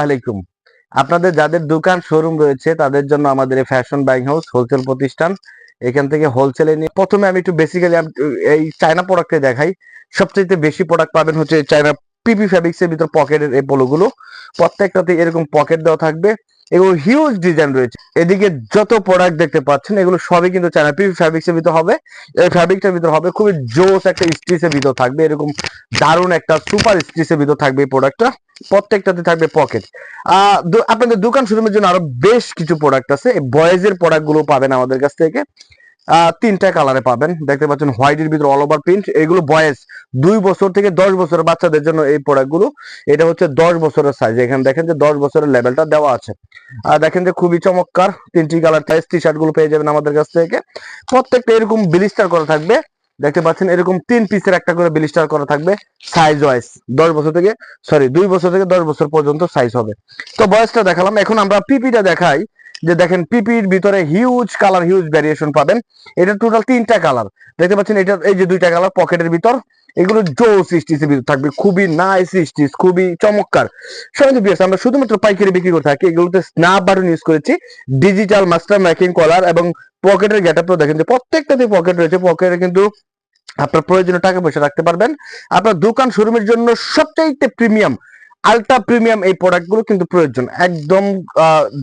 আলাইকুম। আপনাদের যাদের দোকান শোরুম রয়েছে তাদের জন্য আমাদের এই ফ্যাশন বাইং হাউস হোলসেল প্রতিষ্ঠান। এখান থেকে হোলসেলে নিয়ে প্রথমে আমি একটু বেসিক্যালি এই চায়না প্রোডাক্টে দেখাই। সবচেয়ে বেশি প্রোডাক্ট পাবেন হচ্ছে চায়না পিপি ফ্যাব্রিক্স এর ভিতর পকেটের এই পোলোগুলো। প্রত্যেকটাতে এরকম পকেট দেওয়া থাকবে। এগুলো হিউজ ডিজাইন রয়েছে। এদিকে যত প্রোডাক্ট দেখতে পাচ্ছেন এগুলো সবই কিন্তু চায়না পিপি ফ্যাব্রিক্স এর ভিতর হবে। এই ফ্যাব্রিকটার ভিতর হবে খুবই জোস একটা স্টিচের ভিতর থাকবে, এরকম দারুণ একটা সুপার স্টিচের ভিতর থাকবে এই প্রোডাক্টটা। প্রত্যেকটাতে থাকবে পকেট। আপনাদের দোকান শোরুমের জন্য আরো বেশ কিছু প্রোডাক্ট আছে। বয়েজের প্রোডাক্ট গুলো পাবেন আমাদের কাছ থেকে। তিনটা কালারে পাবেন, দেখতে পাচ্ছেন হোয়াইটের ভিতরে অল ওভার প্রিন্ট। এগুলো বয়েজ 2 বছর থেকে 10 বছরের বাচ্চাদের জন্য এই প্রোডাক্ট গুলো। এটা হচ্ছে 10 বছরের সাইজ। এখানে দেখেন যে 10 বছরের লেভেলটা দেওয়া আছে। আর দেখেন যে খুবই চমৎকার তিনটি কালার সাইজ টি শার্ট গুলো পেয়ে যাবেন আমাদের কাছ থেকে। প্রত্যেকটা এরকম ব্লিস্টার করা থাকবে। দেখতে পাচ্ছেন এরকম 3 পিসের একটা করে ব্লিস্টার করা থাকবে সাইজ ওয়াইজ। 2 বছর থেকে 10 বছর পর্যন্ত সাইজ হবে। তো বয়সটা দেখালাম, এখন আমরা পিপিটা দেখাই। যে দেখেন পিপির ভিতরে হিউজ কালার, হিউজ ভ্যারিয়েশন পাবেন। এটা টোটাল 3টা কালার দেখতে পাচ্ছেন। এটা এই যে 2টা কালার পকেটের ভিতর, এগুলো জোস স্টিচের ভিতর থাকবে, খুবই নাইস স্টিচ, খুবই চমৎকার। আমরা শুধুমাত্র পাইকারি বিক্রি করে থাকি। এগুলোতে স্ন্যাপ বাটন ইউজ করেছি, ডিজিটাল মাস্টার মেকিং কলার এবং পকেটের গেটআপও দেখেন যে প্রত্যেকটাতে পকেট রয়েছে। পকেটে কিন্তু আপনার প্রয়োজনীয় টাকা পয়সা রাখতে পারবেন। আপনার দোকান শোরুমের জন্য সবচাইতে প্রিমিয়াম, আলট্রা প্রিমিয়াম এই প্রোডাক্টগুলো কিন্তু প্রয়োজন। একদম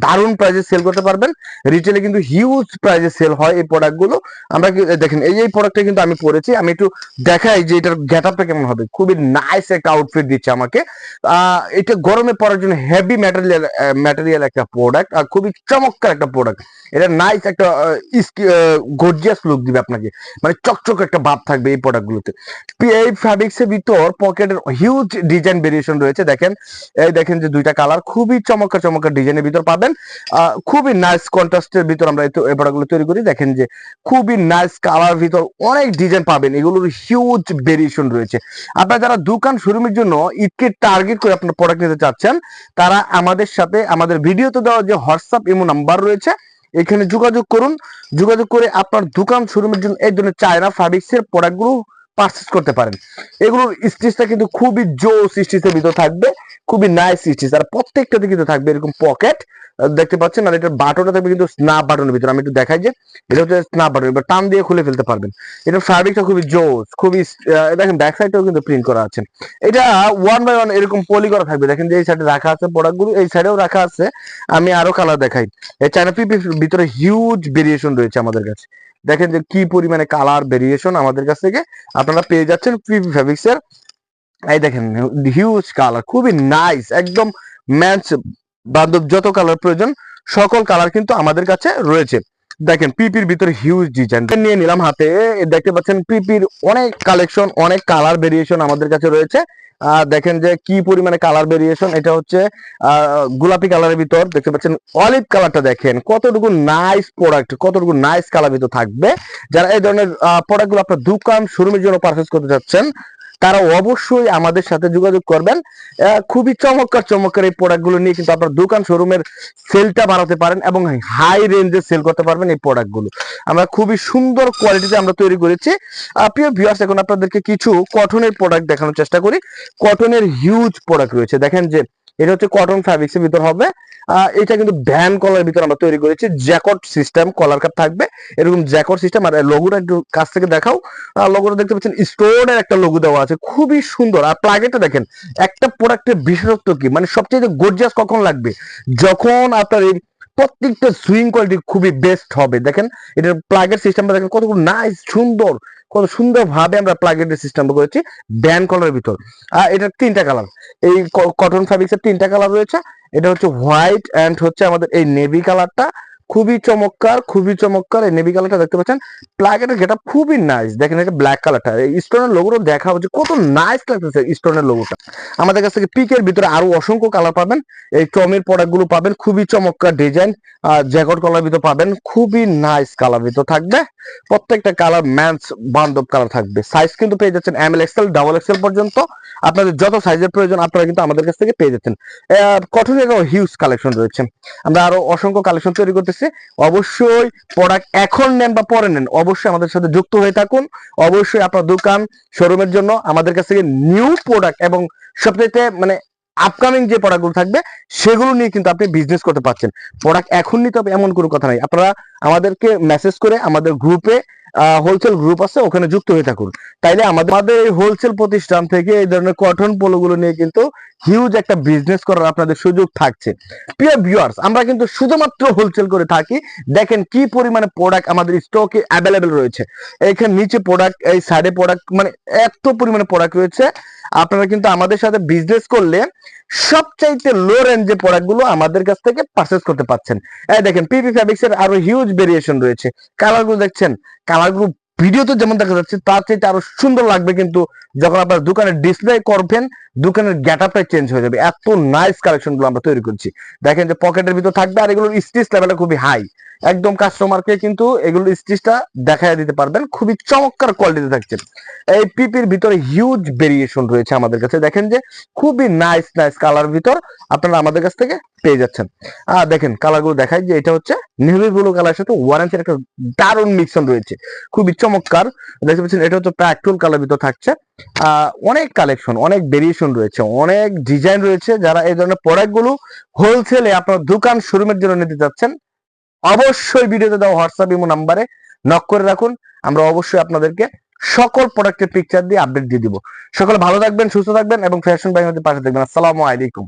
দারুণ প্রাইসে সেল করতে পারবেন। রিটেলে কিন্তু হিউজ প্রাইসে সেল হয় এই প্রোডাক্টগুলো। আমরা দেখেন এই প্রোডাক্টটা কিন্তু আমি পরেছি। আমি একটু দেখাই যে এটার গেটআপটা কেমন হবে। খুবই নাইস একটা আউটফিট দিচ্ছে আমাকে। এটা গরমে পরার জন্য হেভি ম্যাটেরিয়াল একটা প্রোডাক্ট, আর খুবই চমৎকার একটা প্রোডাক্ট। এটা নাইস একটা গর্জিয়াস লুক দিবে আপনাকে, মানে চকচক একটা ভাব থাকবে এই প্রোডাক্টগুলোতে। এই ফ্যাব্রিক্স এর ভিতর পকেটের হিউজ ডিজাইন ভেরিয়েশন রয়েছে। দেখেন এই দেখেন যে 2টা কালার খুবই চমৎকার চমৎকার ডিজাইনের ভিতর পাবেন। খুবই নাইস কন্ট্রাস্টের ভিতর আমরা এই প্রোডাক্টগুলো তৈরি করি। দেখেন যে খুবই নাইস কালার ভিতর অনেক ডিজাইন পাবেন। এগুলোর হিউজ ভেরিয়েশন রয়েছে। আপনারা যারা দোকান শোরুমের জন্য ঈদকে টার্গেট করে আপনার প্রোডাক্ট নিতে চাচ্ছেন, তারা আমাদের সাথে আমাদের ভিডিওতে দেওয়া যে হোয়াটসঅ্যাপ ইমো নাম্বার রয়েছে এখানে যোগাযোগ করুন। যোগাযোগ করে আপনার দোকান শোরুমের জন্য এই ধরনের চায়না ফ্যাব্রিক্সের প্রোডাক্টগুলো পারচেজ করতে পারেন। এগুলোর স্টিচটা কিন্তু খুবই জোস স্টিচের ভিতর থাকবে, খুবই নাইস স্টিচ। আর প্রত্যেকটাতে কিন্তু থাকবে এরকম পকেট দেখতে পাচ্ছেন। আর এটার বাটনটা থাকবে কিন্তু স্ন্যাপ বাটনের ভিতরে। আমি একটু দেখাই যে এটা হচ্ছে স্ন্যাপ বাটন, এবার টান দিয়ে খুলে ফেলতে পারবেন। এটার ফ্যাব্রিকটা খুবই জোস, খুবই দেখেন ব্যাক সাইডটাও কিন্তু প্রিন্ট করা আছে। এটা 1 বাই 1 এরকম পলি করা থাকবে। দেখেন যে এই সাইডে রাখা আছে প্রোডাক্টগুলো, এই সাইডেও রাখা আছে। আমি আরো কালার দেখাই। এই চায়না পিপির ভিতরে হিউজ ভেরিয়েশন রয়েছে আমাদের কাছে। দেখেন যে কি পরিমাণে কালার ভেরিয়েশন আমাদের কাছ থেকে আপনারা পেয়ে যাচ্ছেন পিপি ফ্যাব্রিক্স এর। এই দেখেন হিউজ কালার, খুবই নাইস, একদম ম্যাচ বান্ধব। যত কালার প্রয়োজন সকল কালার কিন্তু আমাদের কাছে রয়েছে। দেখেন পিপির ভিতরে হিউজ ডিজাইন নিয়ে নিলাম হাতে। দেখতে পাচ্ছেন পিপির অনেক কালেকশন, অনেক কালার ভেরিয়েশন আমাদের কাছে রয়েছে। দেখেন যে কি পরিমাণে কালার ভেরিয়েশন। এটা হচ্ছে গোলাপি কালারের ভিতর দেখতে পাচ্ছেন। অলিভ কালারটা দেখেন কতটুকু নাইস প্রোডাক্ট, কতটুকু নাইস কালার ভিতর থাকবে। যারা এই ধরনের প্রোডাক্টগুলো আপনার দোকান শোরুমের জন্য পারচেজ করতে চাচ্ছেন তারা অবশ্যই আমাদের সাথে যোগাযোগ করবেন। খুবই চমৎকার চমৎকার এই প্রোডাক্টগুলো নিয়ে কিন্তু আপনার দোকান শোরুমের সেলটা বাড়াতে পারেন এবং হাই রেঞ্জে সেল করতে পারবেন। এই প্রোডাক্টগুলো আমরা খুবই সুন্দর কোয়ালিটিতে আমরা তৈরি করেছি। প্রিয় ভিউয়ার্স, এখন আপনাদেরকে কিছু কটনের প্রোডাক্ট দেখানোর চেষ্টা করি। কটনের হিউজ প্রোডাক্ট রয়েছে। দেখেন যে এটা হচ্ছে কটন ফ্যাব্রিক্স এর ভিতর হবে। এটা কিন্তু ভ্যান কলার ভিতর আমরা তৈরি করেছি। জ্যাকট সিস্টেম কলার কাপ থাকবে, এরকম জ্যাকট সিস্টেম। আর লোগোটা একটু কাছ থেকে দেখাও। লোগোটা দেখতে পাচ্ছেন স্টোরের একটা লোগো দেওয়া আছে, খুবই সুন্দর। আর প্লাগেটটা দেখেন, একটা প্রোডাক্টের বিশেষত্ব কি, মানে সবচেয়ে গর্জিয়াস কখন লাগবে, যখন আপনার এই প্রত্যেকটা সুইং কোয়ালিটি খুবই বেস্ট হবে। দেখেন এটার প্লাগের সিস্টেমটা দেখেন কত নাইস, সুন্দর, কত সুন্দর ভাবে আমরা প্লাগের সিস্টেম করেছি ব্যান কলারের ভিতর। এটার 3টা কালার, এই কটন ফ্যাব্রিক্সের 3টা কালার রয়েছে। এটা হচ্ছে হোয়াইট এন্ড হচ্ছে আমাদের এই নেভি কালারটা, খুবই চমৎকার, খুবই চমৎকার। এই নেভি কালারটা দেখতে পাচ্ছেন। প্লাগের গেটআপ খুবই নাইস। দেখেন এটা ব্ল্যাক কালারটা, এই স্টোনের লোগোটা দেখা হচ্ছে কত নাইস লাগতেছে স্টোনের লোগোটা। আমাদের কাছ থেকে পিকের ভিতরে আরো অসংখ্য কালার পাবেন। এই টমের প্রোডাক্টগুলো পাবেন, খুবই চমৎকার ডিজাইন। জ্যাকট কলার ভিতর পাবেন, খুবই নাইস কালার ভিতর থাকবে। প্রত্যেকটা কালার ম্যাচ বান্ধব কালার থাকবে। সাইজ কিন্তু পেয়ে যাচ্ছেন ML XL ডাবল XL পর্যন্ত। আপনাদের যত সাইজের প্রয়োজন আপনারা কিন্তু আমাদের কাছ থেকে পেয়ে যাচ্ছেন। কটনের হিউজ কালেকশন রয়েছে। আমরা আরো অসংখ্য কালেকশন তৈরি করতেছি। অবশ্যই প্রোডাক্ট এখন নেন বা পরে নেন, অবশ্যই আমাদের সাথে যুক্ত হয়ে থাকুন। অবশ্যই আপনার দোকান শোরুমের জন্য আমাদের কাছ থেকে নিউ প্রোডাক্ট এবং সবচেয়ে মানে আপকামিং যে প্রোডাক্টগুলো থাকবে সেগুলো নিয়ে কিন্তু আপনি বিজনেস করতে পারছেন। প্রোডাক্ট এখন নিতে হবে এমন কোনো কথা নাই। আপনারা আমাদেরকে মেসেজ করে আমাদের গ্রুপে হোলসেল গ্রুপ আছে, ওখানে যুক্ত হয়ে থাকুন। তাইলে আমাদের এই হোলসেল প্রতিষ্ঠান থেকে এই ধরনের কটন পোলোগুলো নিয়ে কিন্তু হিউজ একটা বিজনেস করার আপনাদের সুযোগ থাকছে। প্রিয় ভিউয়ার্স, আমরা কিন্তু শুধুমাত্র হোলসেল করে থাকি। দেখেন কি পরিমাণে প্রোডাক্ট আমাদের স্টকে অ্যাভেলেবেল রয়েছে। এইখানে নিচে প্রোডাক্ট, এই সাইডে প্রোডাক্ট, মানে এত পরিমাণে প্রোডাক্ট রয়েছে। আপনারা কিন্তু আমাদের সাথে বিজনেস করলে সবচাইতে লো রেঞ্জের প্রোডাক্টগুলো আমাদের কাছ থেকে পারচেজ করতে পারছেন। এই দেখেন পিপি ফ্যাব্রিক্স এর আরো হিউজ ভেরিয়েশন রয়েছে। কালারগুলো দেখছেন, কালারগুলো ভিডিওতে যেমন দেখা যাচ্ছে তার চাইতে আরো সুন্দর লাগবে কিন্তু যখন আপনার দোকানে ডিসপ্লে করবেন, দোকানের গেটআপটাই চেঞ্জ হয়ে যাবে। এত নাইস কালেকশন গুলো আমরা তৈরি করছি। দেখেন যে পকেটের ভিতর থাকবে, আর এগুলোর স্টিচ লেভেলটা খুবই হাই। একদম কাস্টমারকে কিন্তু এগুলোর স্টিচটা দেখায় দিতে পারবেন, খুবই চমৎকার কোয়ালিটিতে থাকছে। এই পিপির ভিতরে হিউজ ভেরিয়েশন রয়েছে আমাদের কাছে। দেখেন যে খুবই নাইস নাইস কালার ভিতর আপনারা আমাদের কাছ থেকে পেয়ে যাচ্ছেন। দেখেন কালারগুলো দেখাই যে এটা হচ্ছে নেভি ব্লু কালারের সাথে অরেঞ্জের একটা দারুণ মিক্সন রয়েছে, খুবই চমৎকার। দেখতে পাচ্ছেন এটা হচ্ছে পেট্রোল কালার ভিতর থাকছে। অনেক কালেকশন, অনেক ভেরিয়েশন রয়েছে, অনেক ডিজাইন রয়েছে। যারা এই ধরনের প্রোডাক্ট গুলো হোলসেলে আপনার দোকান শোরুমের জন্য নিতে যাচ্ছেন, অবশ্যই ভিডিওতে দেওয়া হোয়াটসঅ্যাপ ইমো নাম্বারে নক করে রাখুন। আমরা অবশ্যই আপনাদেরকে সকল প্রোডাক্টের পিকচার দিয়ে আপডেট দিয়ে দিব। সকলে ভালো থাকবেন, সুস্থ থাকবেন এবং ফ্যাশন বাইরের পাশে থাকবেন। আসসালামু আলাইকুম।